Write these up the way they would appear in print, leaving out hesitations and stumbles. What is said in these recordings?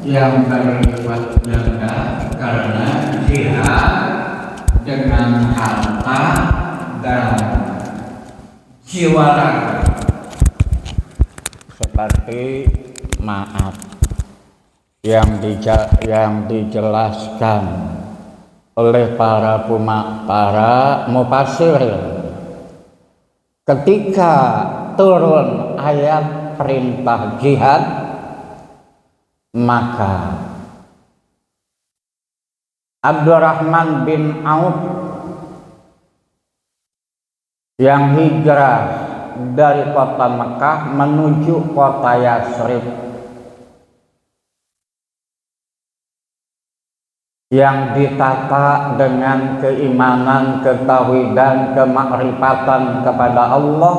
yang berlipat ganda karena jihad dengan harta dan jiwa raga. Seperti maaf yang dijelaskan oleh para mufassir ketika turun ayat perintah jihad, maka Abdurrahman bin Auf yang hijrah dari kota Mekah menuju kota Yatsrib yang ditata dengan keimanan, ketauhidan, kemakrifatan kepada Allah.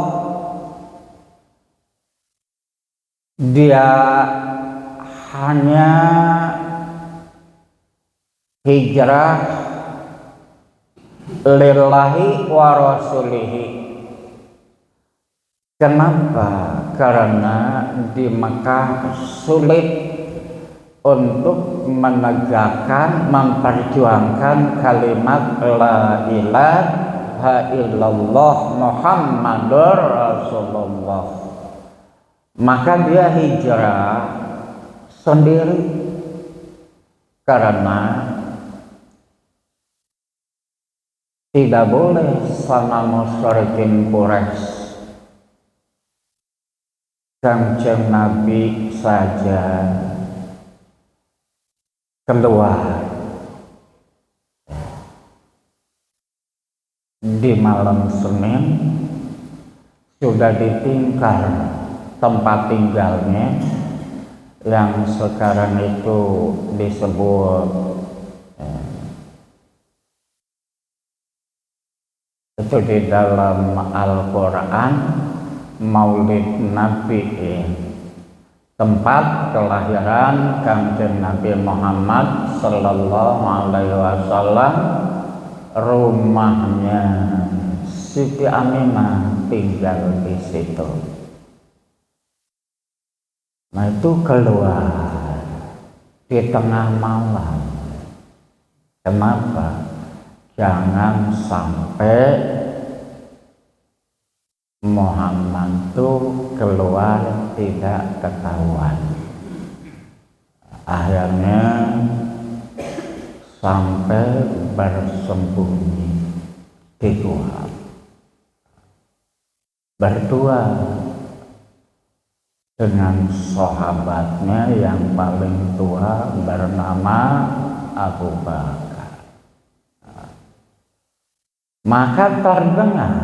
Dia hanya hijrah lillahi wa rasulihi. Kenapa? Karena di Mekah sulit untuk menegakkan, memperjuangkan kalimat la ilaha illallah Muhammadur Rasulullah. Maka dia hijrah sendiri karena tidak boleh sama musyrikin Quraisy. Kanjeng Nabi saja keluar di malam Senin sudah ditingkar tempat tinggalnya yang sekarang itu disebut itu di dalam Al-Quran Maulid Nabi, tempat kelahiran Kanjeng Nabi Muhammad Sallallahu Alaihi Wasallam. Rumahnya Siti Aminah tinggal di situ. Nah, itu keluar di tengah malam. Kenapa? Jangan sampai Muhammad itu keluar tidak ketahuan. Akhirnya sampai bersembunyi di gua, berdua dengan sahabatnya yang paling tua bernama Abu Bakar. Maka terdengar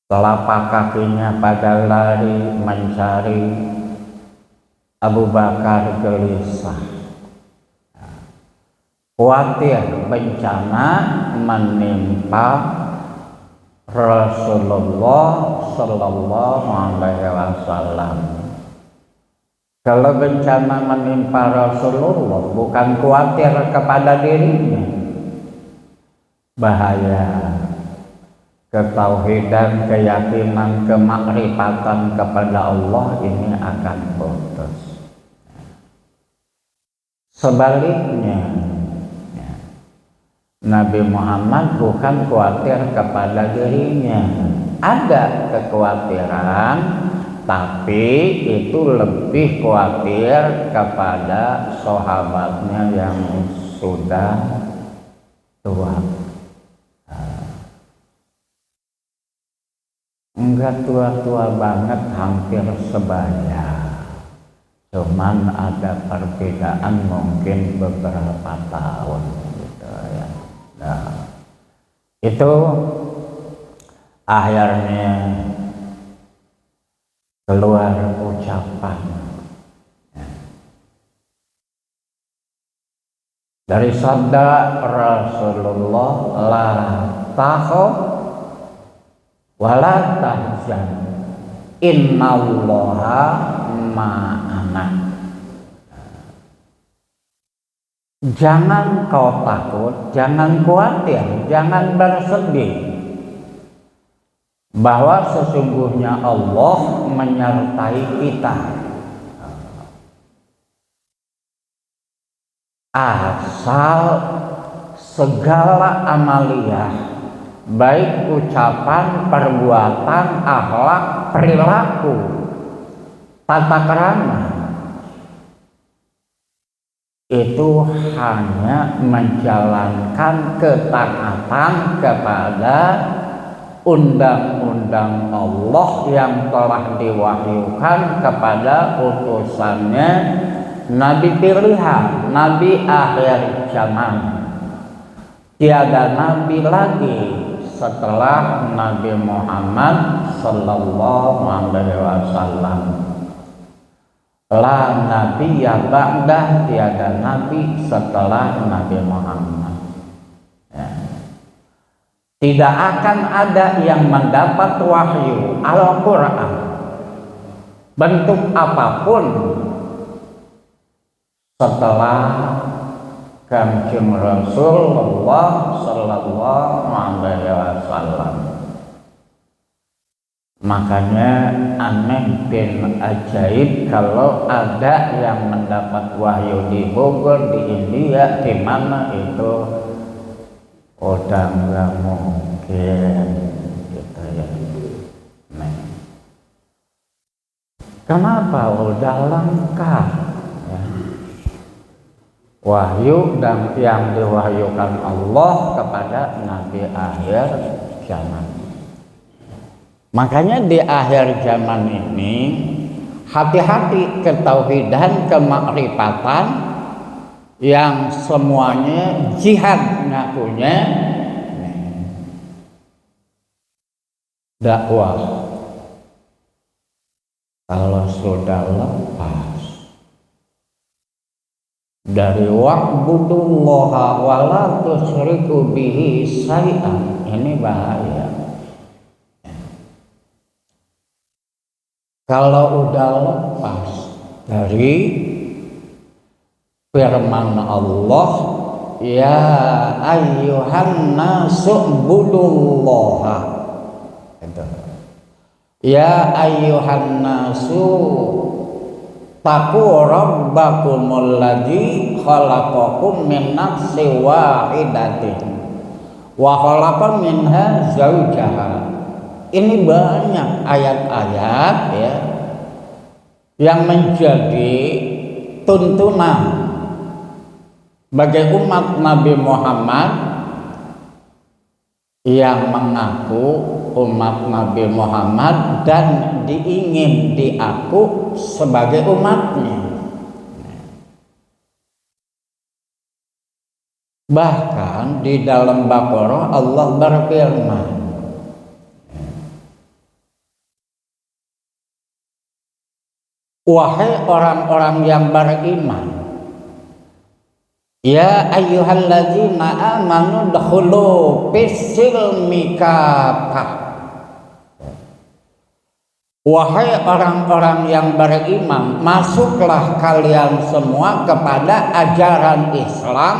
telapak kakinya pada lari mencari. Abu Bakar gelisah, khawatir bencana menimpa Rasulullah Sallallahu Alaihi Wasallam. Kalau bencana menimpa Rasulullah bukan khawatir kepada dirinya, bahaya. Ketauhidan, keyakinan, kemakrifatan kepada Allah ini akan putus. Sebaliknya, Nabi Muhammad bukan khawatir kepada dirinya. Ada kekhawatiran, tapi itu lebih khawatir kepada sahabatnya yang sudah tua. Enggak tua-tua banget, hampir sebaya. Cuman ada perbedaan mungkin beberapa tahun gitu ya. Nah, itu akhirnya keluar ucapan dari sabda Rasulullah, la takhaf wala tahzan innallaha ma'ana. Jangan kau takut, jangan khawatir, jangan bersedih, bahwa sesungguhnya Allah menyertai kita. asal segala amaliyah, baik ucapan, perbuatan, akhlak, perilaku, tata krama, itu hanya menjalankan ketaatan kepada undang-undang Allah yang telah diwahyukan kepada utusannya Nabi pilihan, Nabi akhir zaman. Tiada nabi lagi setelah Nabi Muhammad sallallahu alaihi wasallam. La nabiyya ba'dah, tiada nabi setelah Nabi Muhammad. Ya. Tidak akan ada yang mendapat wahyu Al-Quran bentuk apapun setelah Kanjeng Rasulullah sallallahu alaihi wasallam. Makanya aneh bin ajaib kalau ada yang mendapat wahyu di Bogor, di India, di mana itu udah nggak mungkin gitu ya. Nah. Kenapa? Udah lengkap ya. Wahyu dan yang diwahyukan Allah kepada Nabi akhir zaman. Makanya di akhir zaman ini hati-hati ketauhidan, kemakrifatan yang semuanya jihad ngakunya dakwah. Kalau sudah lepas dari wa'budullaha wa la tusyriku bihi syai'an, ini bahaya. Kalau udah lepas dari firman Allah, ya ayyuhan nasu budullaha, ya ayyuhan nasu taqu rabbakumul ladzi khalaqakum min nafsin wahidatin wa khalaqa minha zawjaha. Ini banyak ayat-ayat ya yang menjadi tuntunan bagi umat Nabi Muhammad yang mengaku umat Nabi Muhammad dan diingin diaku sebagai umatnya. Bahkan di dalam Baqarah Allah berfirman, wahai orang-orang yang beriman, ya ayyuhalladzina amanu dkhulu fis-silmi kafah. Wahai orang-orang yang beriman, masuklah kalian semua kepada ajaran Islam,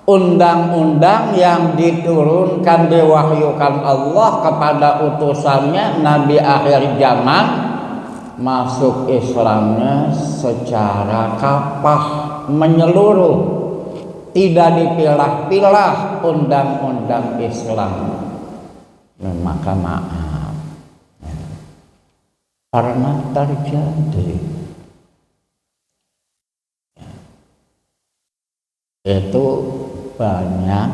undang-undang yang diturunkan, diwahyukan Allah kepada utusannya Nabi akhir zaman. Masuk Islamnya secara kafah, menyeluruh, tidak dipilah-pilah undang-undang Islam. Maka maaf ya, pernah terjadi ya, itu banyak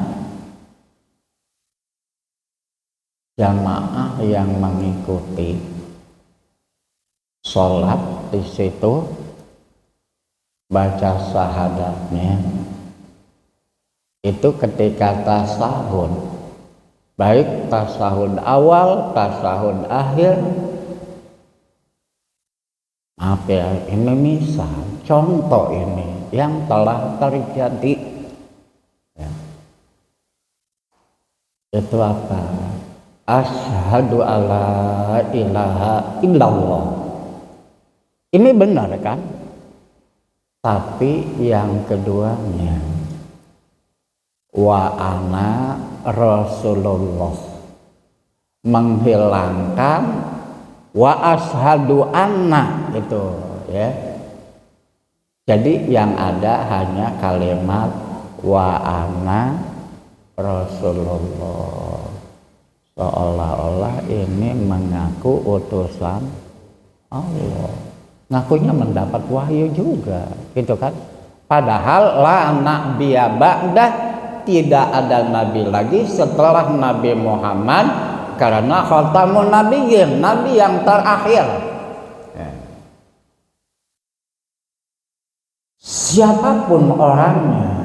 jamaah yang mengikuti sholat di situ, baca syahadatnya itu ketika tasahud, baik tasahud awal, tasahud akhir. Maaf ya, ini misal contoh ini yang telah terjadi ya. Itu apa? Asyhadu alla ilaha illallah. Ini benar kan? Tapi yang keduanya, wa ana Rasulullah, menghilangkan wa ashadu anna itu ya, Jadi yang ada hanya kalimat wa ana Rasulullah, seolah-olah ini mengaku utusan Allah, ngakunya mendapat wahyu juga, gitu kan? Padahal la nabiyya ba'dah, tidak ada nabi lagi setelah Nabi Muhammad, karena khatamun nabiyyin, nabi yang terakhir. Siapapun orangnya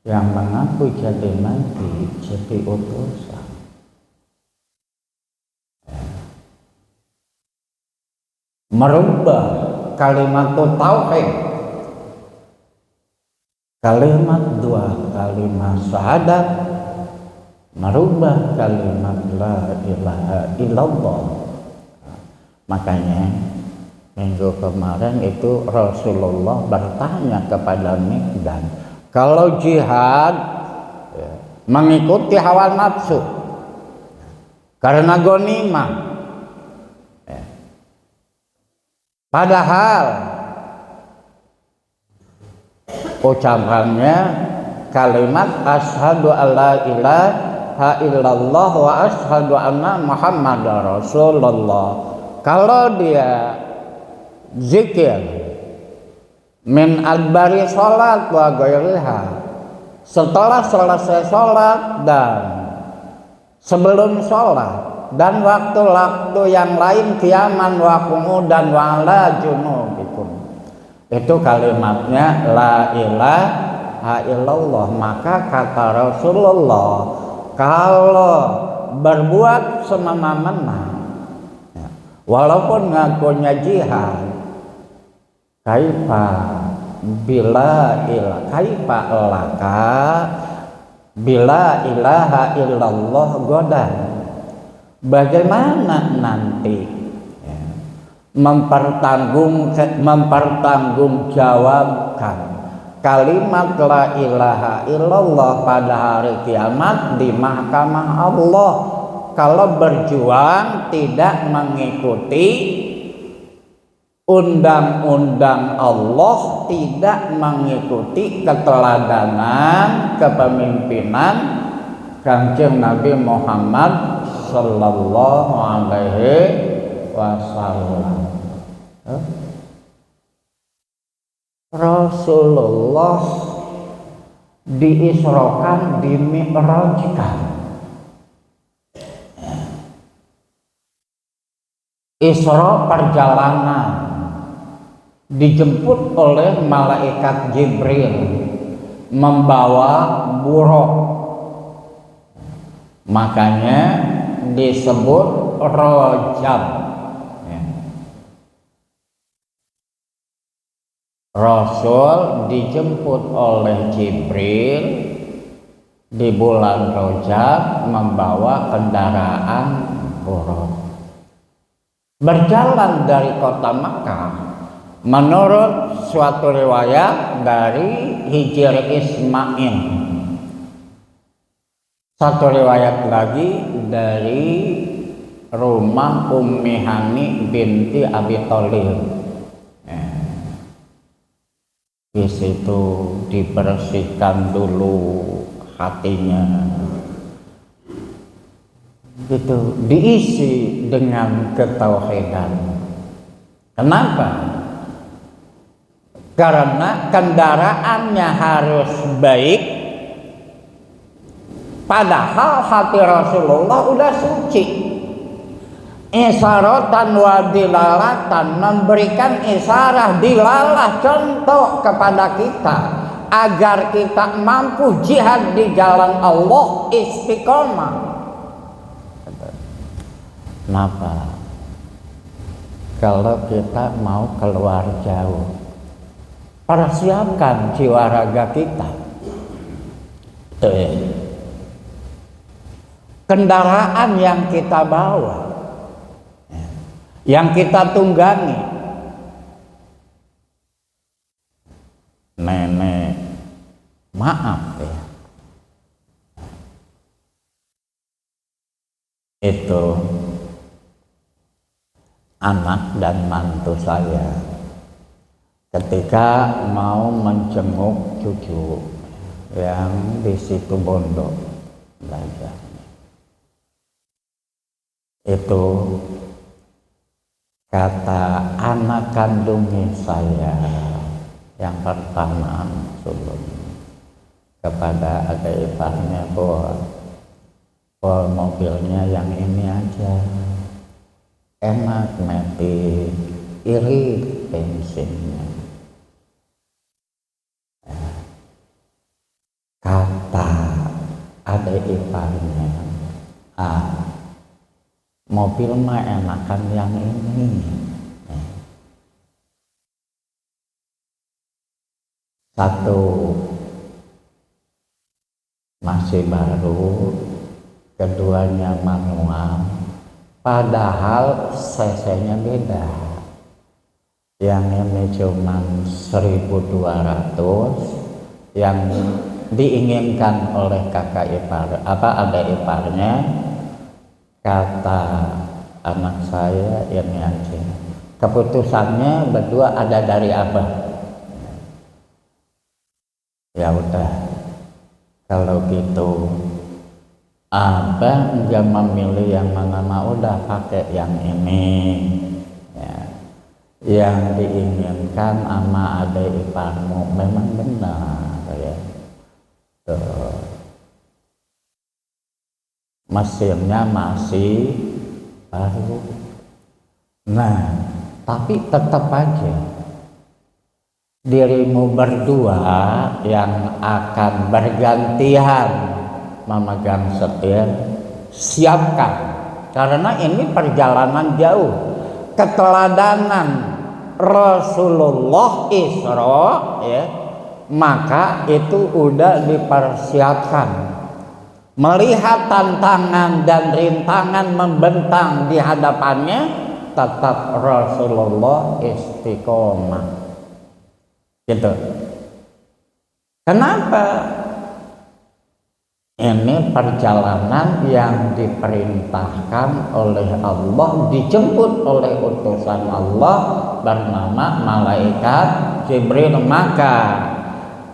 yang mengaku jadi nabi, jadi utusan, merubah kalimat tauhid, kalimat dua, kalimat syahadat, merubah kalimat la ilaha illallah. Makanya minggu kemarin itu Rasulullah bertanya kepada Mikdad, kalau jihad mengikuti hawa nafsu karena ghanimah, padahal ucapannya kalimat asyhadu alla ilaha illallah wa asyhadu anna muhammadar rasulullah. Kalau dia zikir min adbari sholat wa ghairiha, setelah selesai sholat dan sebelum sholat dan waktu-waktu yang lain, qiyaman wa qu'udan wa ala junubikum, itu kalimatnya la ilaha illallah. Maka kata Rasulullah, kalau berbuat semena-mena walaupun ngakunya jihad, kaifa bila ilah, kaifa laka bila ilaha illallah godan, bagaimana nanti mempertanggungjawabkan kalimat la ilaha illallah pada hari kiamat di mahkamah Allah, kalau berjuang tidak mengikuti undang-undang Allah, tidak mengikuti keteladanan kepemimpinan Kanjeng Nabi Muhammad sallallahu alaihi wasallam. Rasulullah diisrokan, dimi'rajkan. Isra perjalanan, dijemput oleh malaikat Jibril membawa buruk, makanya disebut Rajab. Rasul dijemput oleh Jibril di bulan Rajab membawa kendaraan buruk. Berjalan dari kota Makkah, menurut suatu riwayat dari Hijr Ismail, satu riwayat lagi dari rumah Ummi Hani binti Abi Thalib. Di situ dibersihkan dulu hatinya, gitu, diisi dengan ketauhidan. Kenapa? Karena kendaraannya harus baik, padahal hati Rasulullah udah suci. Isaratan wa dilalatan, memberikan isyarat, dilalah, contoh kepada kita agar kita mampu jihad di jalan Allah, istiqomah. Kenapa? Kalau kita mau keluar jauh, persiapkan jiwa raga kita. Kendaraan yang kita bawa, yang kita tunggangi, nenek, maaf ya, itu anak dan mantu saya ketika mau menjenguk cucu yang di situ Bondo belajar. Itu kata anak kandungnya saya yang pertama sebelum kepada adik iparnya bahwa mobilnya yang ini aja enak, metik, irit bensinnya. Kata adik iparnya, mobil mah enakan yang ini. Satu masih baru, keduanya manual, padahal cc-nya beda. Yang ini cuma 1.200, yang diinginkan oleh kakak ipar, adik iparnya, kata anak saya ini aja. Keputusannya berdua ada dari abah. Ya udah, kalau gitu abah enggak memilih yang mana, udah pakai yang ini ya. Yang diinginkan sama adik iparmu memang benar ya. Tuh. Mesinnya masih baru. Nah, tapi tetap aja dirimu berdua yang akan bergantian memegang setir, siapkan, karena ini perjalanan jauh. Keteladanan Rasulullah Isra ya, maka itu udah dipersiapkan. Melihat tantangan dan rintangan membentang di hadapannya, tetap Rasulullah istiqomah. Gitu. Kenapa? Ini perjalanan yang diperintahkan oleh Allah, dijemput oleh utusan Allah bernama malaikat Jibril. Maka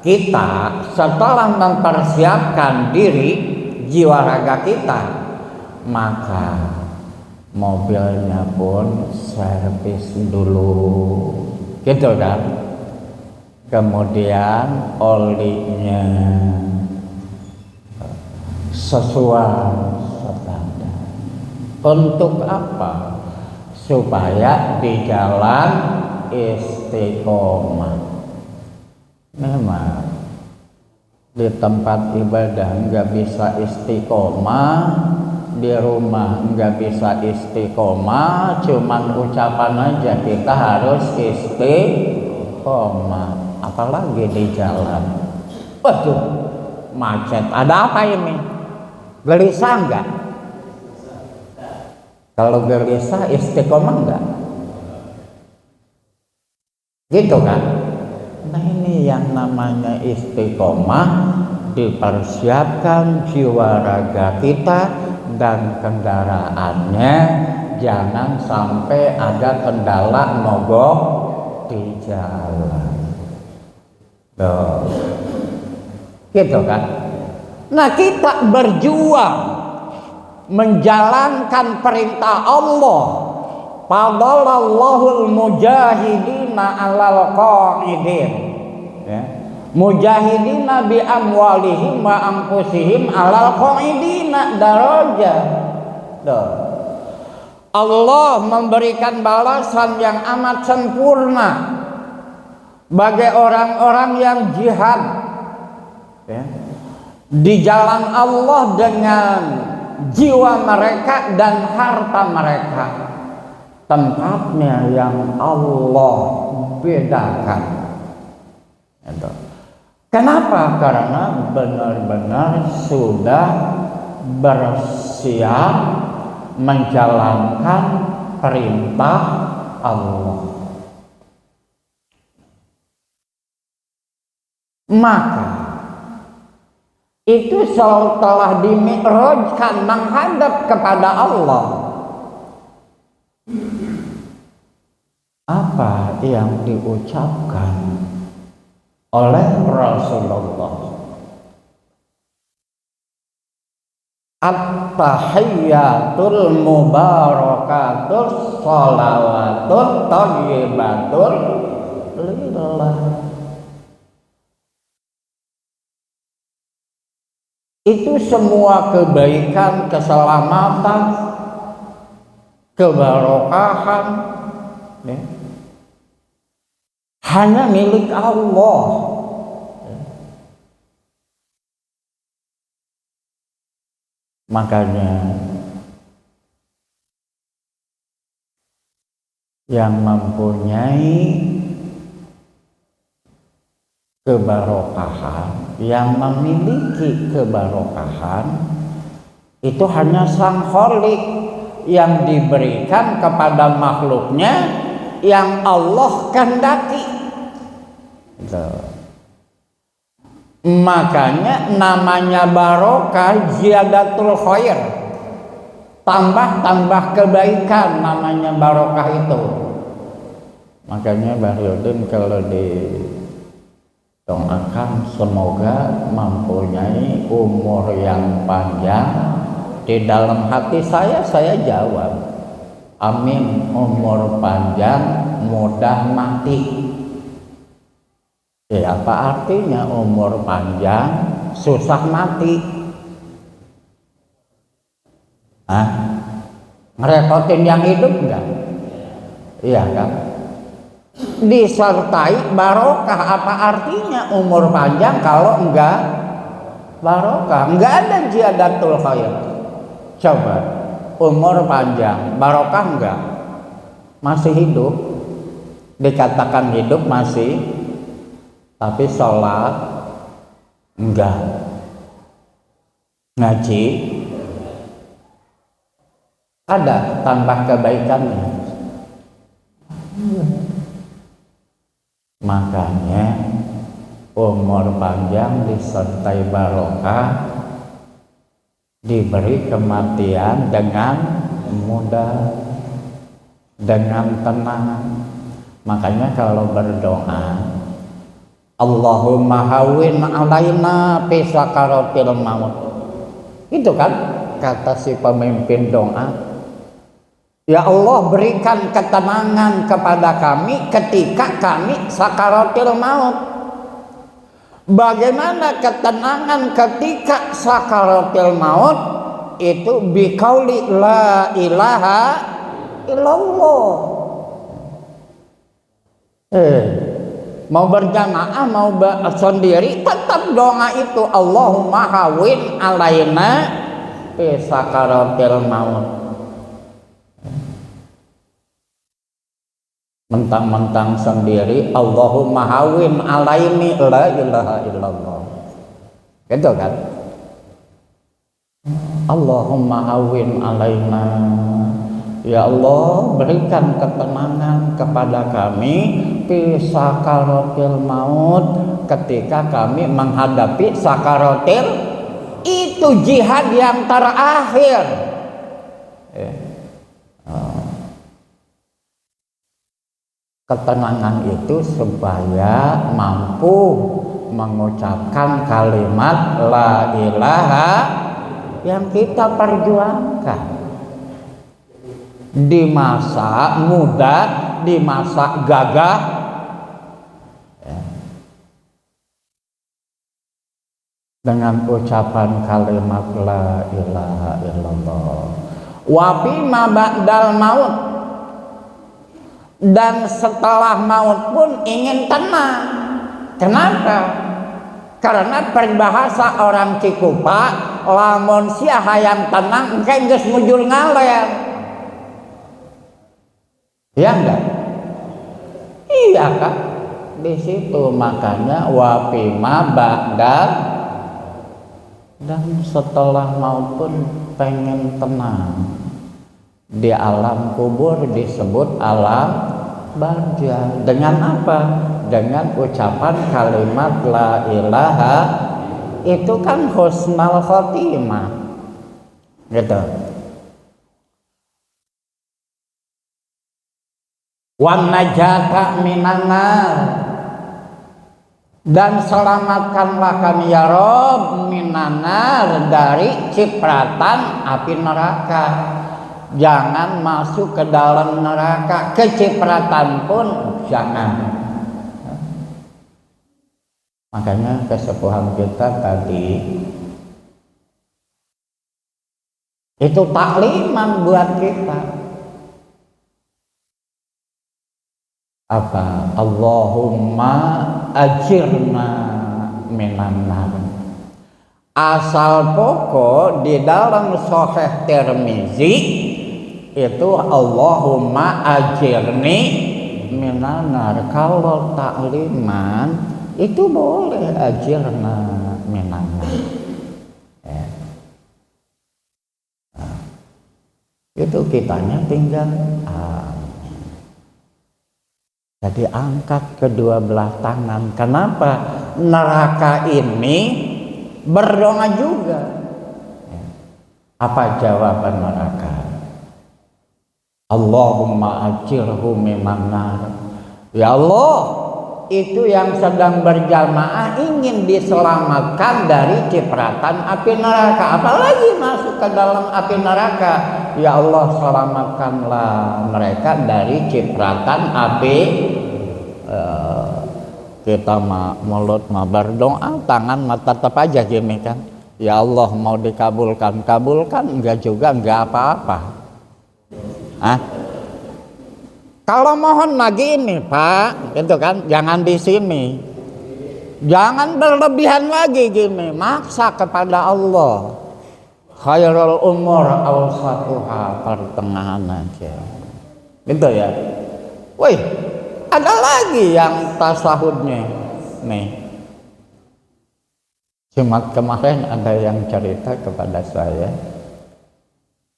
kita setelah mempersiapkan diri, jiwa raga kita, maka mobilnya pun servis dulu, gitu kan. Kemudian olinya sesuai standar. Untuk apa? Supaya di jalan istiqomah. Memang di tempat ibadah nggak bisa istiqomah, di rumah nggak bisa istiqomah, cuman ucapan aja kita harus istiqomah. Apalagi di jalan, waduh macet, ada apa ini? Gelisah enggak? Kalau gelisah istiqomah enggak? Gitu kan? Nah ini yang namanya istiqomah, dipersiapkan jiwa raga kita dan kendaraannya, jangan sampai ada kendala mogok di jalan. Tuh. Gitu kan? Nah kita berjuang menjalankan perintah Allah. Fadallallahul mujahidina alal qa'idin ya. Mujahidina bi amwalihim wa anfusihim alal qa'idina darajah. Tuh. Allah memberikan balasan yang amat sempurna bagi orang-orang yang jihad ya, di jalan Allah dengan jiwa mereka dan harta mereka. Tempatnya yang Allah bedakan. Itu. Kenapa? Karena benar-benar sudah bersiap menjalankan perintah Allah. Maka itu setelah dimi'rajkan menghadap kepada Allah, apa yang diucapkan oleh Rasulullah. At-tahiyyatul mubarakatul shalawatul thayyibatul lillah. Itu semua kebaikan, keselamatan, kebarokahan ya, hanya milik Allah. Makanya yang mempunyai kebarokahan, yang memiliki kebarokahan itu hanya Sang Khalik yang diberikan kepada makhluknya yang Allah kehendaki. Makanya namanya barokah ziyadatul khair, tambah kebaikan, namanya barokah itu. Makanya Bahrudin kalau didoakan semoga mempunyai umur yang panjang, di dalam hati saya jawab amin, umur panjang mudah mati. Ya, apa artinya umur panjang susah mati? Ngerepotin yang hidup enggak? Iya kan? Disertai barokah. Apa artinya umur panjang kalau enggak barokah? Enggak ada ziyadatul khair. Coba, umur panjang, barokah enggak? Masih hidup, dikatakan hidup masih, tapi sholat enggak, ngaji ada tambah kebaikannya. Makanya umur panjang disertai barokah, diberi kematian dengan mudah, dengan tenang. Makanya kalau berdoa, Allahumma hawin alaina fi sakaratil maut, itu kan kata si pemimpin doa, ya Allah berikan ketenangan kepada kami ketika kami sakaratil maut. Bagaimana ketenangan ketika sakaratil maut? Itu biqauli la ilaha illallah. Mau berjamaah mau sendiri tetap doa itu, Allahumma hawin alaina fi sakaratil maut. Mentang-mentang sendiri Allahumma hawin alaini la ilaha illallah, gitu kan? Allahumma hawin alaina, ya Allah berikan ketenangan kepada kami fi sakaratil maut, ketika kami menghadapi sakaratil, itu jihad yang terakhir. Ketenangan itu supaya mampu mengucapkan kalimat la ilaha yang kita perjuangkan di masa muda, di masa gagah, dengan ucapan kalimat la ilaha illallah. Wa bima ba'dal maut, dan setelah maut pun ingin tenang. Kenapa? Karena peribahasa orang Cikupa, lamun sia hayang tenang engke geus mujul ngaler. Ya enggak? Iya kan? Di situ makanya wa bima ba'dal, dan setelah maut pun pengen tenang. Di alam kubur disebut alam barza. Dengan apa? Dengan ucapan kalimat la ilaha, itu kan husnul khotimah, gitu. wan najata minan nar, dan selamatkanlah kami ya Rob minan nar, dari cipratan api neraka. Jangan masuk ke dalam neraka, kecipratan pun jangan. Makanya kesepuhan kita tadi itu takliman buat kita. Apa? Allahumma ajirna minan nar. Asal pokok di dalam Sahih Tirmizi itu Allahumma ajirni minan nar. Kalau takliman itu boleh ajirna minan nar. Ya. Nah, itu kitanya tinggal jadi angkat kedua belah tangan. Kenapa? Neraka ini berdoa juga. Apa jawaban neraka? Allahumma ajirhu minan nar. Ya Allah, itu yang sedang berjamaah ingin diselamatkan dari cipratan api neraka, apalagi masuk ke dalam api neraka. Ya Allah, selamatkanlah mereka dari cipratan api. Kita mulut berdoa, tangan mata tetap aja gini kan. Ya Allah, mau dikabulkan, kabulkan, enggak juga, enggak apa-apa. Kalau mohon lagi ini Pak, gitu kan, jangan di sini, jangan berlebihan lagi gini, maksa kepada Allah. Khairul umur awsatuha, pertengahan aja, gitu ya. Wih, ada lagi yang tasahudnya nih. Jumat kemarin ada yang cerita kepada saya,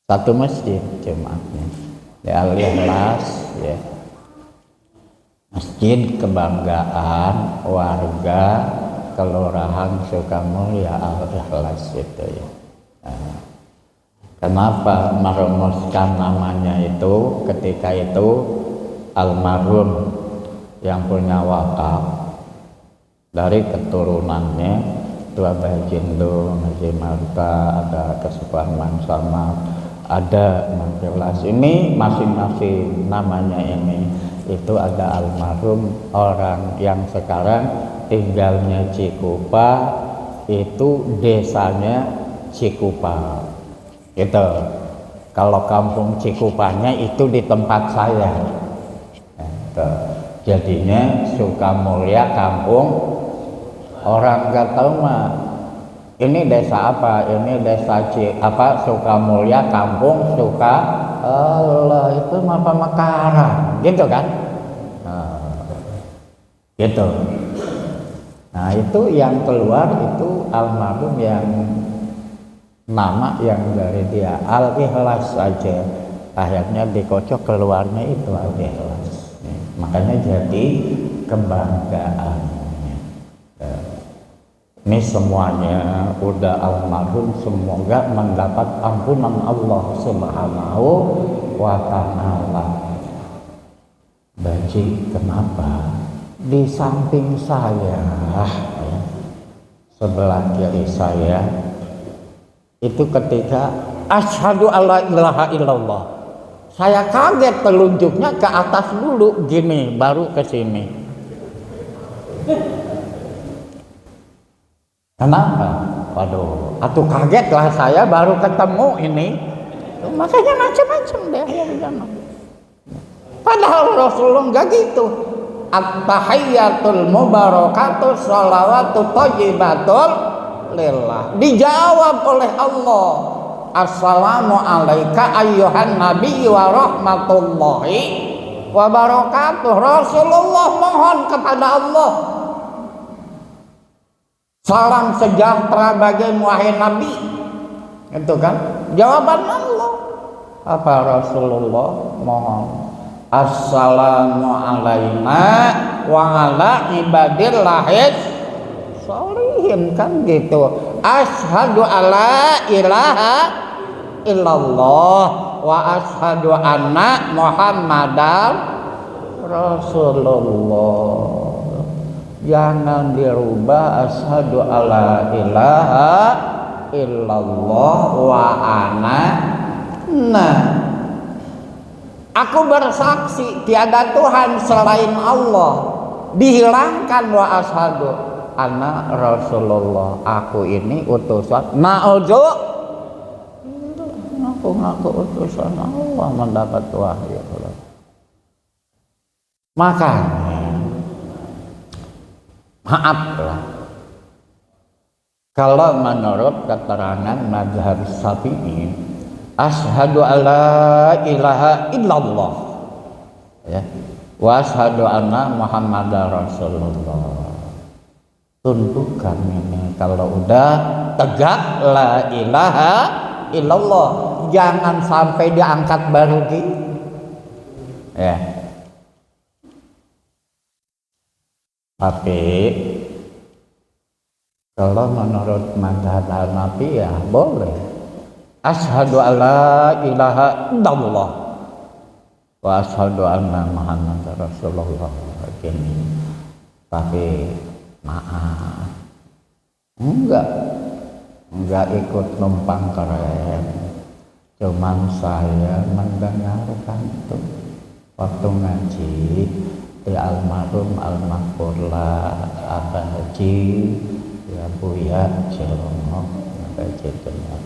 satu masjid Jumatnya di Al-Ikhlas, ya, masjid kebanggaan warga Kelurahan Sukamulya Al-Ikhlas itu ya. Nah, kenapa merumuskan namanya itu? Ketika itu almarhum yang punya wakaf dari keturunannya Tua Bajindo, Haji Marta, ada Kesepuhan Mansama, ada Makilas. Ini masing-masing namanya ini itu ada almarhum orang yang sekarang tinggalnya Cikupa, itu desanya Cikupa gitu. Kalau kampung Cikupanya itu di tempat saya gitu. Jadinya Sukamulya kampung, orang nggak tahu mah ini desa apa, ini desa Sukamulya kampung Suka Allah, itu apa Mekaran gitu kan. Gitu. Nah itu yang keluar itu almarhum yang nama yang dari dia Al-Ikhlas saja, akhirnya dikocok keluarnya itu Al-Ikhlas. Makanya jadi kebanggaan. Ini semuanya udah almarhum, semoga mendapat ampunan Allah Subhanahu wa Ta'ala. Baji, kenapa? Di samping saya, sebelah kiri saya, itu ketika asyhadu alla ilaha illallah, saya kaget telunjuknya ke atas dulu gini, baru ke sini. Kenapa? Waduh, atuh kaget lah saya baru ketemu ini. Makanya macam-macam deh ya. Padahal Rasulullah enggak gitu. At-tahiyyatul mubarakatuh sholawatu thayyibatul lillah. Dijawab oleh Allah. Assalamu alayka ayyuhan nabi wa rahmatullahi wa barakatuh. Rasulullah mohon kepada Allah, salam sejahtera bagimu wahai Nabi. Itu kan jawaban Allah. Apa Rasulullah mohon? Assalamu alaina wa ala ibadillahis sholihin, kan gitu. Asyhadu alla ilaha illallah wa asyhadu anna Muhammadan Rasulullah. Jangan dirubah asyhadu alla ilaha illallah wa ana. Nah, aku bersaksi tiada Tuhan selain Allah. Dihilangkan wa asyhadu anna Rasulullah. Aku ini utusan. Ma'udzu. Aku utusan Allah mendapat wahyu. Makanya maaflah kalau menurut keterangan mazhab Syafi'i, asyhadu alla ilaha illallah ya, wa asyhadu anna Muhammadar Rasulullah. Tunjukkan ini kalau udah tegak la ilaha illallah, jangan sampai diangkat baru gitu ya. Tapi kalau menurut mazhab Hanafiyah boleh asyhadu alla ilaha illallah wa asyhadu anna Muhammadar Rasulullah gini. Tapi maaf, enggak ikut numpang keren. Cuman saya mendengarkan itu waktu ngaji di almarhum almarhumlah Abah Haji ya Buya Ciromo Ciromo.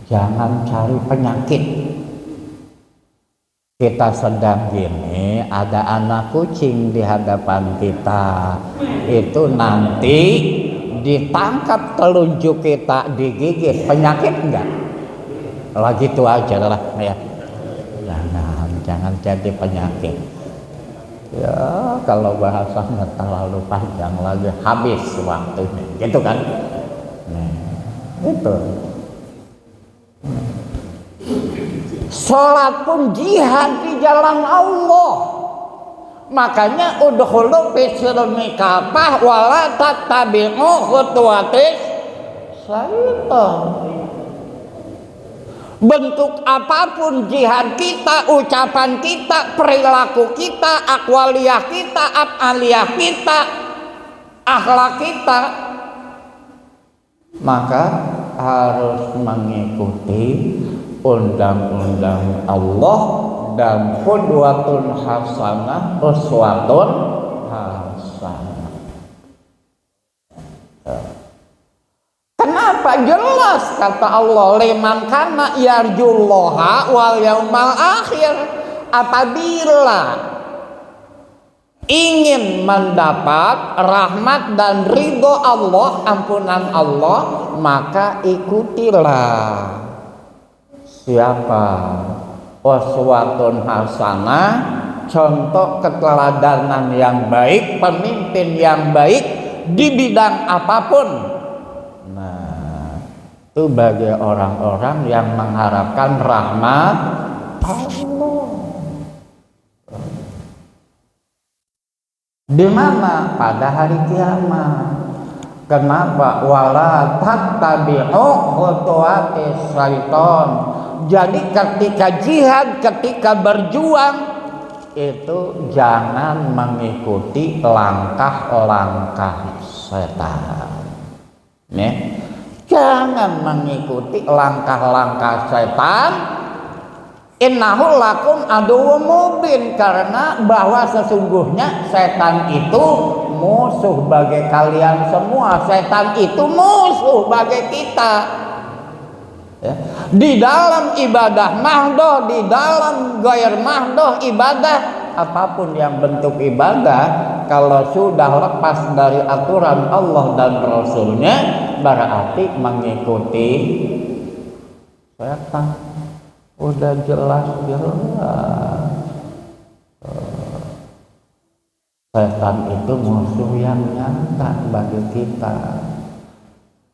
Jangan cari penyakit. Kita sedang gini, ada anak kucing di hadapan kita, itu nanti ditangkap telunjuk kita, digigit, penyakit enggak? Lagi itu aja lah ya. Jangan jadi penyakit. Ya kalau bahasanya terlalu panjang lagi habis waktunya, gitu kan? Nah, itu. Salat pun jihad di jalan Allah. Makanya udkhulu fi silmi kafah wala tattabi'u khutuwatis syaitan. Bentuk apapun jihad kita, ucapan kita, perilaku kita, akwaliyah kita, af'aliyah kita, akhlak kita, maka harus mengikuti undang-undang Allah dan qudwatun hasanah, uswatun hasanah. Kenapa? Jelas kata Allah, liman kana yarjullaha wal yaumal akhir. Apabila ingin mendapat rahmat dan ridho Allah, ampunan Allah, maka ikutilah siapa? Uswatun hasanah, contoh keteladanan yang baik, pemimpin yang baik di bidang apapun. Nah, itu bagi orang-orang yang mengharapkan rahmat Allah. Di mana? Pada hari kiamat. Kenapa? Wala tattabi'u khutuwatis syaiton. Jadi ketika jihad, ketika berjuang itu jangan mengikuti langkah-langkah setan. Nih, jangan mengikuti langkah-langkah setan. Innahu lakum aduwwum mubin, karena bahwa sesungguhnya setan itu musuh bagi kalian semua. Setan itu musuh bagi kita ya. Di dalam ibadah mahdoh, di dalam gair mahdoh ibadah, apapun yang bentuk ibadah, kalau sudah lepas dari aturan Allah dan Rasulnya, berarti mengikuti setan. Udah jelas-jelas setan itu musuh yang nyata bagi kita.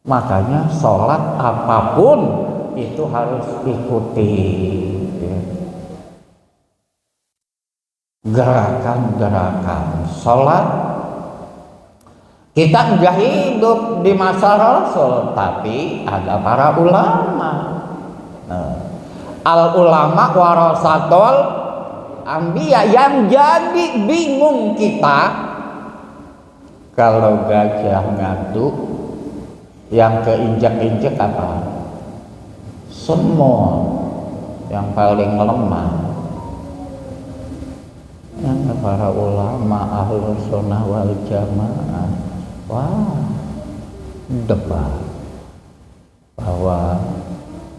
Makanya sholat apapun itu harus ikuti gerakan-gerakan sholat. Kita nggak hidup di masa Rasul, tapi ada para ulama. Al ulama warasatul Anbiya. Yang jadi bingung kita, kalau gajah ngaduk yang keinjak-injak apa? Semua yang paling lemah. Yang para ulama ahlus sunnah wal jamaah, wah, debat bahwa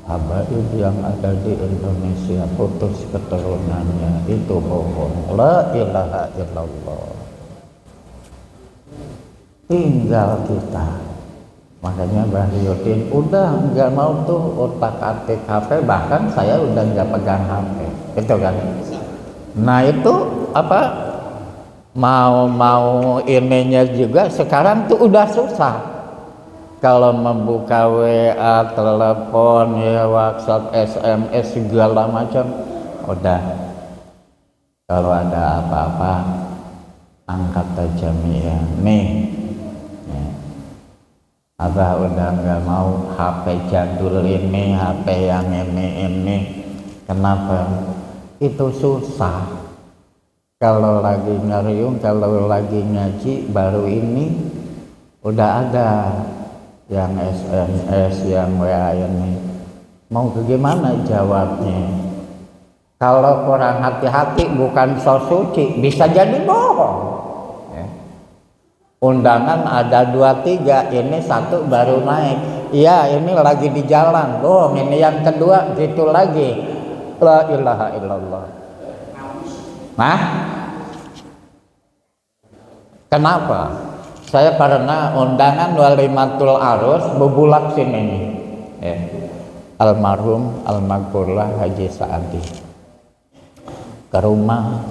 habaib yang ada di Indonesia putus keturunannya itu bohong. La ilaha illallah. Tinggal kita. Makanya Mbah Yudin udah nggak mau tuh otak-atik HP, bahkan saya udah nggak pegang HP, itu kan. Nah itu apa? Mau ininya juga sekarang tuh udah susah. Kalau membuka WA, telepon, ya WhatsApp, SMS segala macam, udah. Kalau ada apa-apa, angkat aja ya. Nih, Abah udah nggak mau HP jadul ini, HP yang ini. Kenapa? Itu susah. Kalau lagi ngeriung, kalau lagi ngaji, baru ini udah ada yang SMS, yang WA ini. Mau bagaimana jawabnya? Kalau kurang hati-hati, bukan so suci, bisa jadi bohong. Ya. Undangan ada 2-3, ini 1 baru naik. Iya, ini lagi di jalan. Oh, ini yang kedua, gitu lagi. La ilaha illallah. Nah, kenapa? Saya pernah undangan walimatul arus bebulak sini, almarhum almarhumah Haji Saadi ke rumah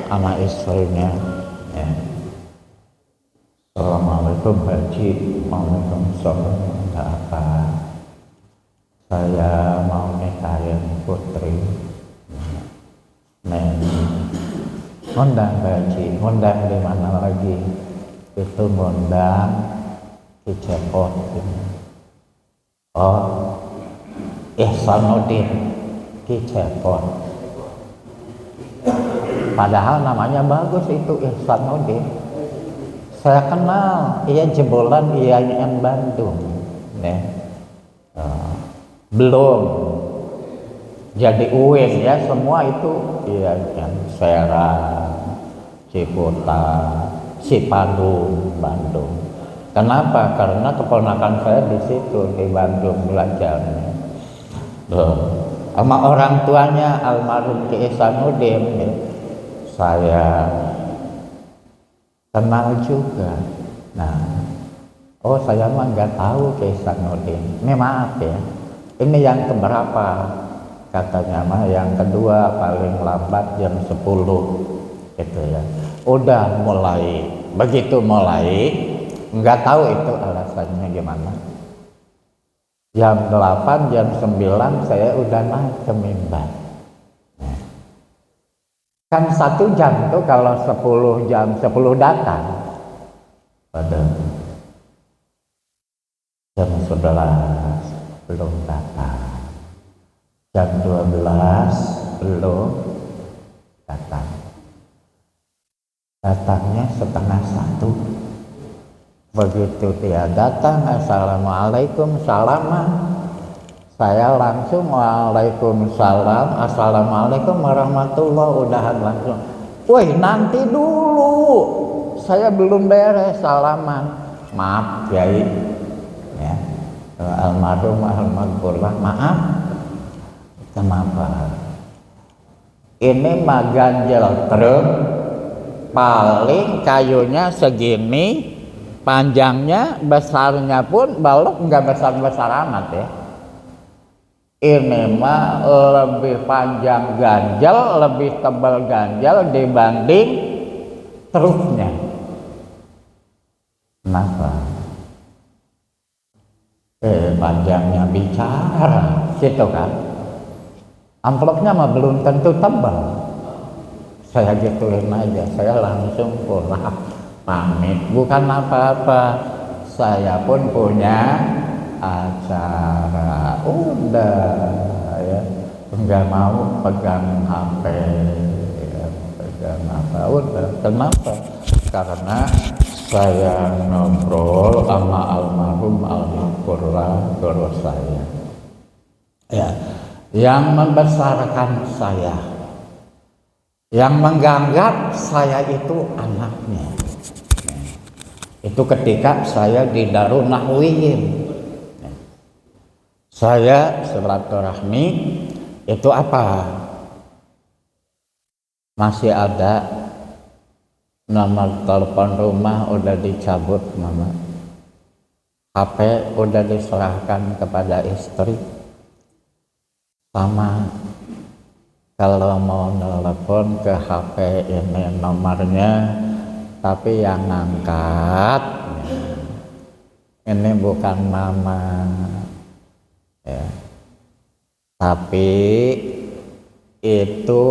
sama istrinya. Assalamualaikum Haji. Waalaikumsalam. Apa? Saya mau nikahin putri. Ngundang Haji, ngundang di mana lagi? Itu ngundang di Cepot. Oh, Ihsanuddin di Cepot. Padahal namanya bagus itu Ihsanuddin. Saya kenal, ia jebolan IAIN Bandung. Belum jadi UIN ya, semua itu iya kan, Serang, Ciputat, Cipadung, Bandung. Kenapa? Karena keponakan saya di situ di Bandung belajarnya. Sama orang tuanya almarhum Ki Ihsanuddin ya, saya kenal juga. Nah, oh saya mah nggak tahu Ki Ihsanuddin. Ini maaf ya. Ini yang keberapa? Katanya mah yang kedua, paling lambat jam 10 gitu ya. Udah mulai, begitu mulai, nggak tahu itu alasannya gimana. Jam 8, jam 9 saya udah naik ke mimbar. Kan 1 jam tuh kalau 10 jam 10 datang. Pada jam 11 belum datang, jam 12 belum datang, datangnya setengah 1. Begitu dia datang, assalamualaikum, salaman, saya langsung waalaikumsalam, assalamualaikum warahmatullahi, udahan langsung. Woi, nanti dulu, saya belum beres salaman. Maaf Kiai ya, almarhum almarhumah, maaf. Kenapa? Ini mah ganjel truk, paling kayunya segini, panjangnya, besarnya pun balok nggak besar-besar amat ya. Ini mah lebih panjang ganjel, lebih tebal ganjel dibanding truknya. Kenapa? Panjangnya bicara, gitu kan? Amplopnya mah belum tentu tebal. Saya gituin aja, saya langsung pulang pamit. Bukan apa-apa, saya pun punya acara. Udah ya, nggak mau pegang HP. Udah, kenapa? Karena saya ngobrol sama almarhum almarhumah guru saya, ya, yang membesarkan saya, yang menganggap saya itu anaknya. Itu ketika saya di Darun Nahwiyin. Saya silaturahmi itu apa? Masih ada nomor telepon rumah udah dicabut mama. HP udah diserahkan kepada istri. Sama kalau mau telepon ke HP ini nomornya, tapi yang ngangkat ini bukan mama, ya, tapi itu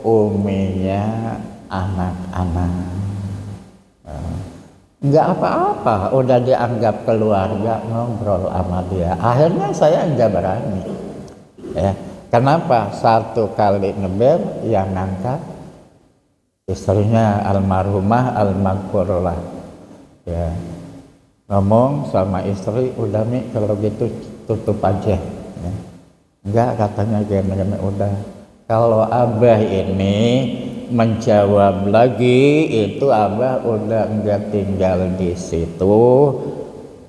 uminya anak-anak. Enggak apa-apa, udah dianggap keluarga, ngobrol sama dia. Akhirnya saya enggak berani, ya. Kenapa? Satu kali ngebel yang ngangkat istrinya almarhumah almarhumah, ya. Ngomong sama istri, udah Mi kalau gitu tutup aja, ya. Enggak, katanya gimana, udah. Kalau abah ini menjawab lagi, itu abah udah enggak tinggal di situ,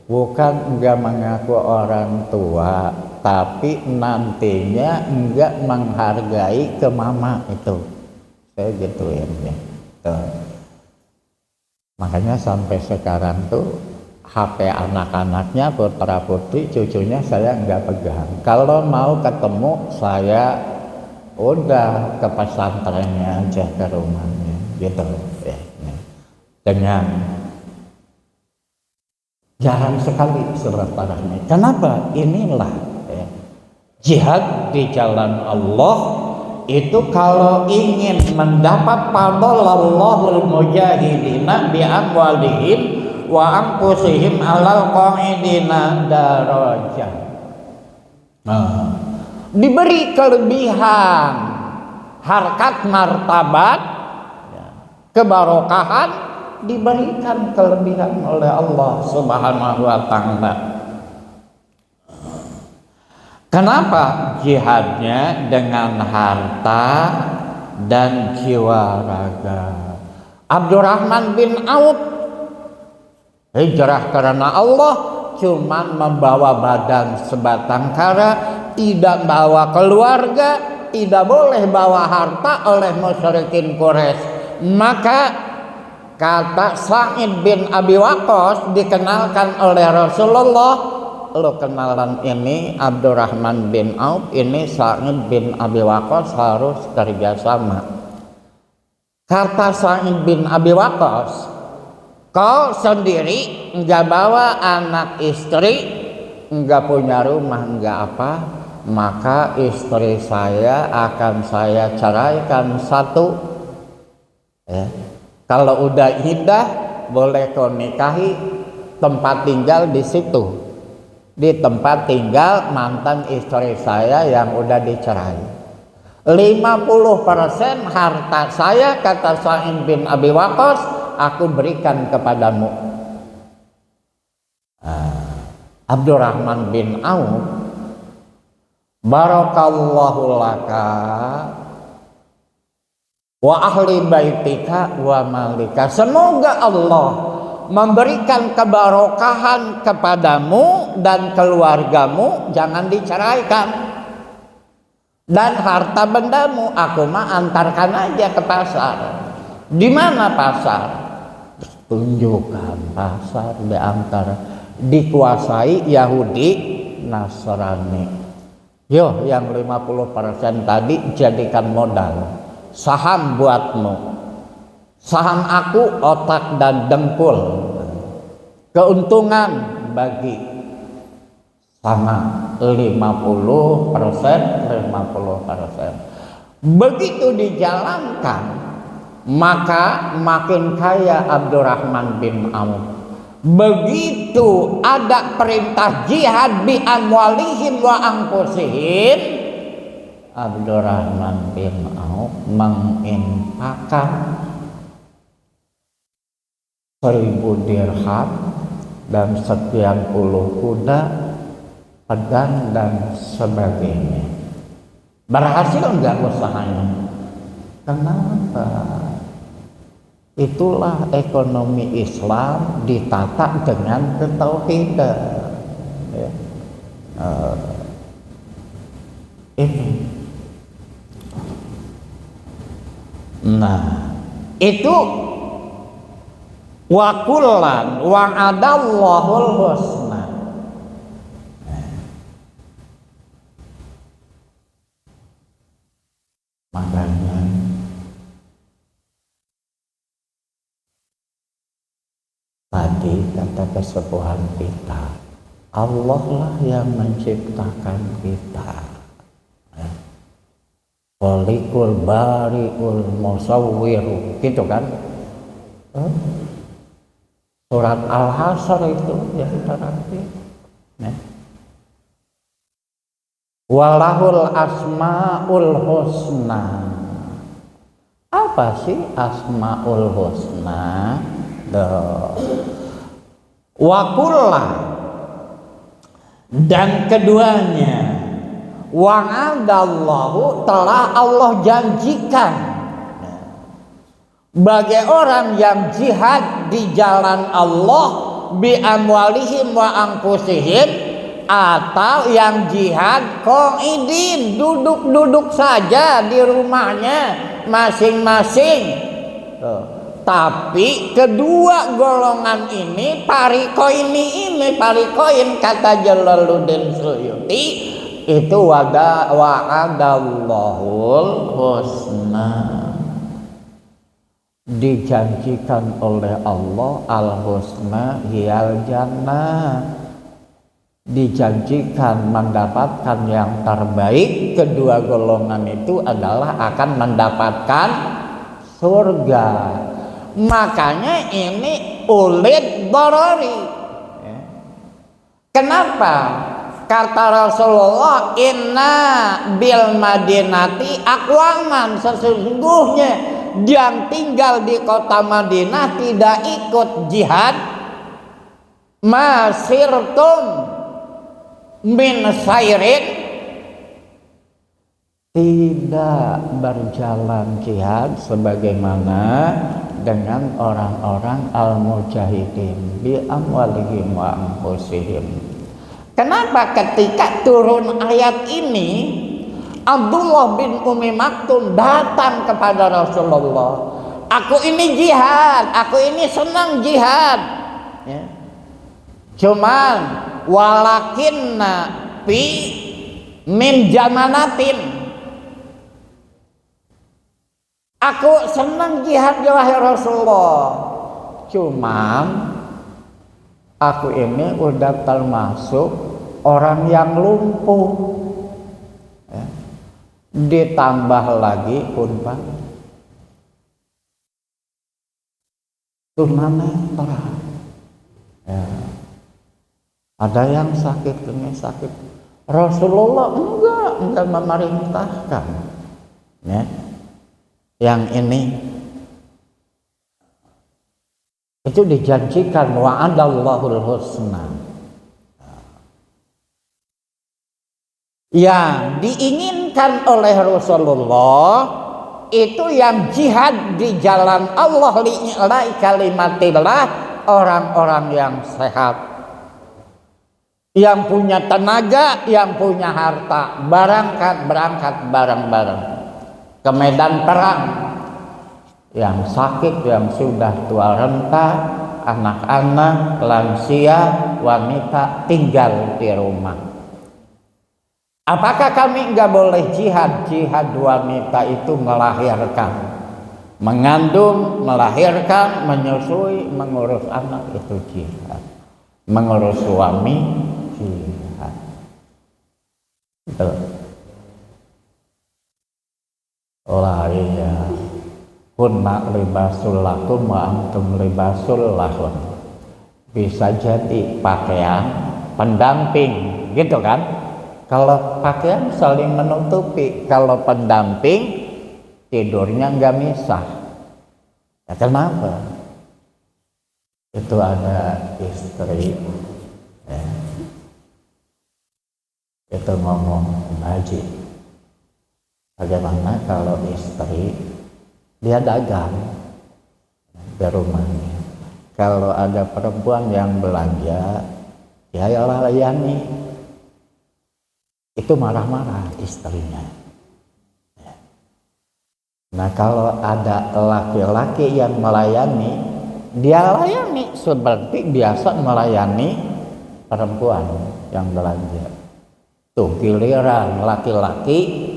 bukan enggak mengaku orang tua, tapi nantinya enggak menghargai ke mama itu. Saya gituin, ya. Tuh. Makanya sampai sekarang tuh HP anak-anaknya, putra putri, cucunya saya enggak pegang. Kalau mau ketemu saya udah ke pesantrennya aja, ke rumahnya, gitu, ya. Dengan jarang sekali silaturahmi. Kenapa? Inilah, ya, jihad di jalan Allah itu kalau ingin mendapat fadlallahul mujahidina bi amwalihim wa anfusihim alal qa'idina darajah. Diberi kelebihan harkat martabat, ya, kebarokahan, diberikan kelebihan oleh Allah Subhanahu wa ta'ala. Kenapa? Jihadnya dengan harta dan jiwa raga. Abdurrahman bin Auf hijrah karena Allah, cuman membawa badan sebatang kara, tidak bawa keluarga, tidak boleh bawa harta oleh musyrikin Quraisy. Maka kata Sa'id bin Abi Waqqas dikenalkan oleh Rasulullah, lo kenalan ini Abdurrahman bin Auf, ini Sa'id bin Abi Waqqas, harus kerjasama. Kata Sa'id bin Abi Waqqas, kau sendiri enggak bawa anak istri, enggak punya rumah, enggak apa, maka istri saya akan saya ceraikan satu, ya. Kalau udah iddah boleh kau nikahi, tempat tinggal di situ, di tempat tinggal mantan istri saya yang udah dicerai. 50% harta saya, kata Sa'id bin Abi Waqqas, aku berikan kepadamu. Abdurrahman bin Auf, barakallahu laka wa ahli baitika wa malika. Semoga Allah memberikan kebarokahan kepadamu dan keluargamu, jangan diceraikan. Dan harta bendamu, aku mah antarkan aja ke pasar. Di mana pasar? Tunjukkan pasar di antara dikuasai Yahudi Nasrani. Yo, yang 50% tadi jadikan modal, saham buatmu, saham aku otak dan dengkul, keuntungan bagi sama 50%. Begitu dijalankan, maka makin kaya Abdurrahman bin Auf. Begitu ada perintah jihad bi amwalihim wa anfusihim, Abdurrahman bin Auf menginfakkan 1000 dirham dan sekian puluh kuda, pedang dan sebagainya. Berhasil enggak usahanya? Kenapa? Itulah ekonomi Islam ditata dengan ketauhidan. Ya. Ini. Nah, itu wa kullan wa'adallahul husna. Makanya tadi kata kesepuhan kita, Allah lah yang menciptakan kita. Walikul bari'ul musawwiru, gitu kan? Surat Al-Hasyr itu yang terakhir. Walahul asmaul husna. Apa sih asmaul husna? Wa kullan, dan keduanya, wa'adallahu, telah Allah janjikan bagi orang yang jihad di jalan Allah bi amwalihim wa anfusihim, atau yang jihad qaidin, duduk-duduk saja di rumahnya masing-masing. Tapi kedua golongan ini, parikoin kata Jalaluddin Suyuti, itu wa'adallahul husna, dijanjikan oleh Allah al-husna hiyal jannah, dijanjikan mendapatkan yang terbaik. Kedua golongan itu adalah akan mendapatkan surga. Makanya ini ulid darari. Kenapa? Kata Rasulullah, inna bil madinati aqwaman, sesungguhnya yang tinggal di kota Madinah tidak ikut jihad masirtum min sairin, tidak berjalan jihad sebagaimana dengan orang-orang al-mujahidin bi amwalihim wa anfusihim. Kenapa ketika turun ayat ini Abdullah bin Umi Maktum datang kepada Rasulullah, aku ini jihad, aku ini senang jihad, ya. Cuman walakinna fi min jamanatin, aku senang jihad ya wahai Rasulullah, cuman aku ini udah termasuk orang yang lumpuh, ya. Ditambah lagi unpad tunanetra, ya. Ada yang sakit ini sakit. Rasulullah enggak memerintahkan, ya. Yang ini itu dijanjikan wa'adallahul husna. Yang diinginkan oleh Rasulullah itu yang jihad di jalan Allah li'ilai kalimatillah, orang-orang yang sehat, yang punya tenaga, yang punya harta, berangkat bareng-bareng ke medan perang. Yang sakit, yang sudah tua renta, anak-anak, lansia, wanita tinggal di rumah. Apakah kami enggak boleh jihad? Jihad wanita itu melahirkan, mengandung, melahirkan, menyusui, mengurus anak, itu jihad. Mengurus suami, jihad. Betul. Oh iya, kunna libasul lakum wa antum libasul lahun. Bisa jadi pakaian pendamping, gitu kan? Kalau pakaian saling menutupi, kalau pendamping tidurnya nggak misah. Ya, kenapa? itu ada istri ya, itu ngomong, Haji, bagaimana kalau istri dia dagang di rumahnya, kalau ada perempuan yang belanja ya layani. Itu marah-marah istrinya. Nah kalau ada laki-laki yang melayani, dia layani seperti biasa melayani perempuan yang belanja. Tuh giliran laki-laki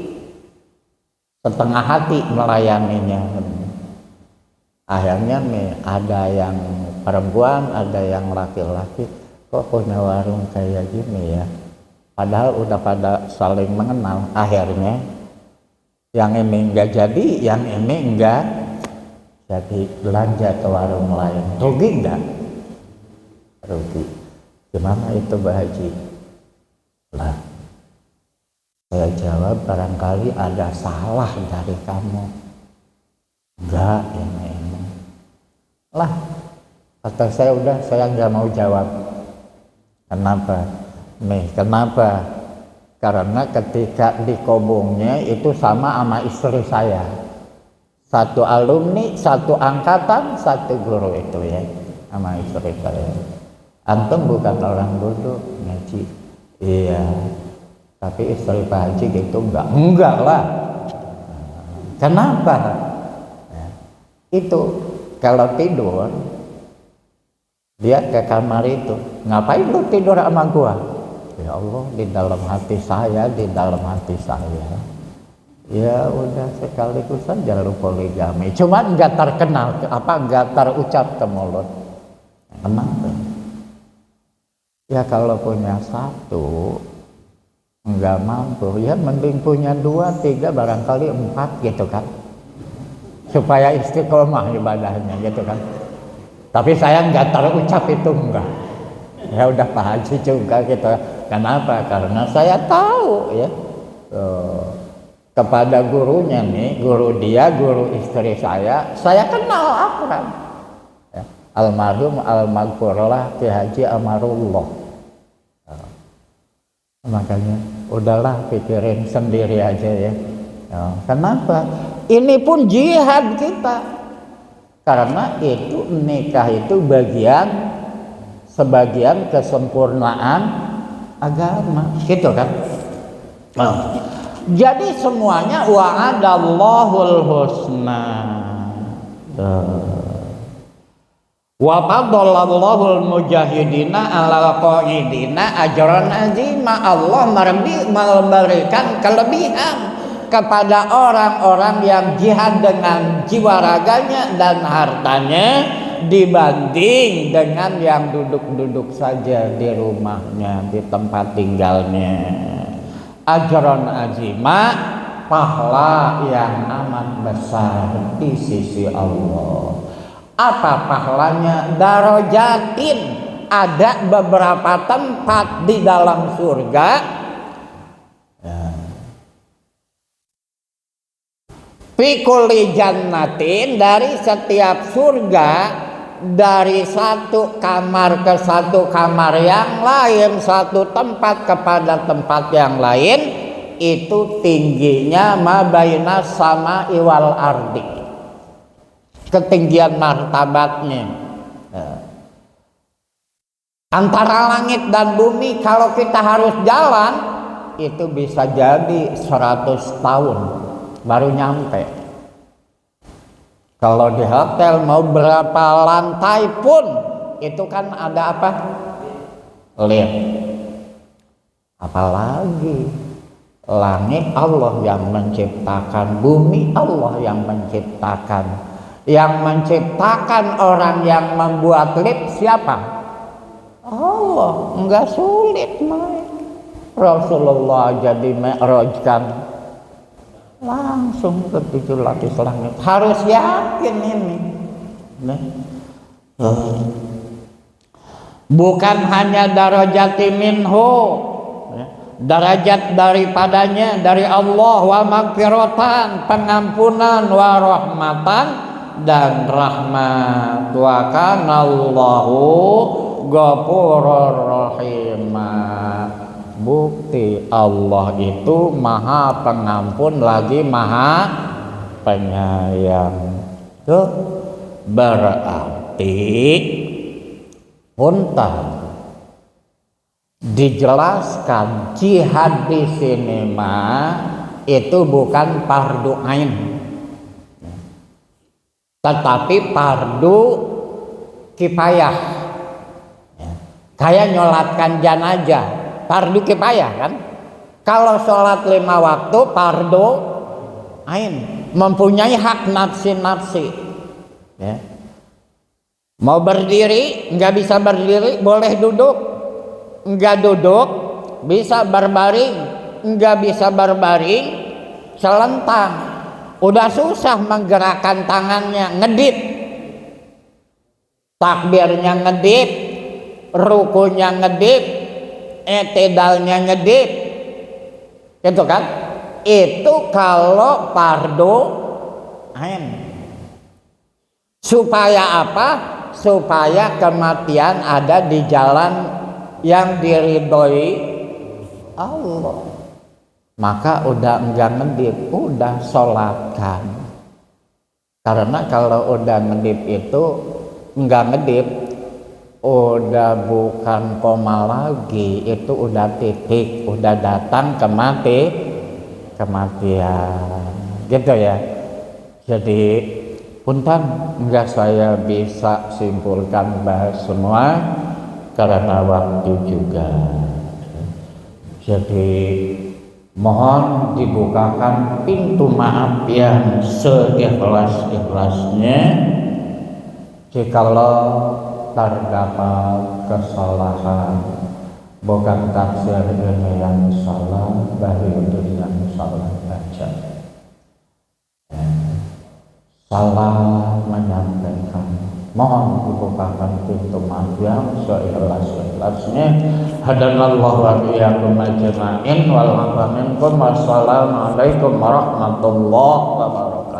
setengah hati melayaninya. Akhirnya nih ada yang perempuan, ada yang laki-laki, kok punya warung kayak gini ya. Padahal udah pada saling mengenal. Akhirnya yang ini enggak jadi, yang ini enggak jadi, belanja ke warung lain. Rugi enggak? Rugi. Gimana itu Mbak Haji? Lah, saya jawab, barangkali ada salah dari kamu. Enggak, ini. Lah, kata saya, udah, saya enggak mau jawab. Kenapa? Kenapa? Karena ketika di kobongnya itu sama istri saya. Satu alumni, satu angkatan, satu guru itu ya, sama istri saya. Antum bukan orang bodoh, ngaji. Iya. Tapi istri Pak Haji gitu enggak lah. Kenapa? Ya, itu kalau tidur dia ke kamar itu, ngapain lu tidur sama gua? Ya Allah, di dalam hati saya, di dalam hati saya. Ya udah sekaligus saja lu poligami. Cuma enggak terkenal, enggak terucap ke mulut. Kenapa? Ya kalau punya satu enggak mampu, ya mending punya 2, 3, barangkali 4 gitu kan. Supaya istiqomah ibadahnya gitu kan. Tapi saya enggak terucap itu enggak. Ya udah Pak Haji juga gitu. Kenapa? Karena saya tahu ya kepada gurunya nih, guru dia, guru istri saya kenal akrab. Ya, almarhum almaghfurlah Ki Haji Amarullah. Makanya udahlah pikirin sendiri aja ya. Kenapa? Ini pun jihad kita. Karena itu nikah itu sebagian kesempurnaan agama, gitu kan? Jadi semuanya wa'adallahul husna. Wa fadallallahul mujahidina 'alal qa'idina ajran azima. Allah memberikan kelebihan kepada orang-orang yang jihad dengan jiwa raganya dan hartanya dibanding dengan yang duduk-duduk saja di rumahnya, di tempat tinggalnya. Ajron azima, pahala yang amat besar di sisi Allah. Apa pahalanya? Darajatin, ada beberapa tempat di dalam surga ya. Fi kulli jannatin, dari setiap surga, dari satu kamar ke satu kamar yang lain, satu tempat kepada tempat yang lain, itu tingginya mabaina sama iwal ardi, ketinggian martabatnya antara langit dan bumi. Kalau kita harus jalan itu bisa jadi 100 tahun baru nyampe. Kalau di hotel mau berapa lantai pun itu kan ada apa? Lift. Apalagi langit Allah yang menciptakan, bumi Allah yang menciptakan. Yang menciptakan orang yang membuat lift siapa? Allah. Enggak sulit, Mike. Rasulullah jadi mi'rajkan langsung ke 7 lapis langit. Harus yakin ini. Bukan hanya darajati minhu, derajat daripadanya, dari Allah, wa magfiratan, pengampunan, wa rahmatan, dan rahmat. Wa kanallahu ghafurur rahima. Bukti Allah itu maha pengampun lagi maha penyayang. Tuh berarti punten dijelaskan jihad di sini itu bukan fardu ain, tetapi fardu kifayah. Kayak nyolatkan jenazah, fardu kifayah kan? Kalau sholat 5 waktu fardu ain, mempunyai hak nafsi. Ya. Mau berdiri, nggak bisa berdiri, boleh duduk. Nggak duduk, bisa berbaring. Nggak bisa berbaring, selentang. Udah susah menggerakkan tangannya, ngedip. Takbirnya ngedip, rukunya ngedip, i'tidalnya ngedip. Gitu kan? Itu kalau fardu ain. Supaya apa? Supaya kematian ada di jalan yang diridhoi Allah. Maka udah enggak ngedip, udah sholatkan. Karena kalau udah ngedip itu enggak ngedip, udah bukan koma lagi, itu udah titik, udah datang kematian. Gitu ya. Jadi punten enggak saya bisa simpulkan bahas semua karena waktu juga. Jadi mohon dibukakan pintu maaf yang seikhlas-ikhlasnya jikalau terdapat kesalahan, bukan tafsir ini yang salah, Bahludin yang salah baca. Salah menyampaikan, mohon dibukakan pintu maaf yang seikhlas-ikhlasnya. Hadanallahu wa iyyakum ajma'in wal afa minkum. Wassalamualaikum warahmatullahi wabarakatuh.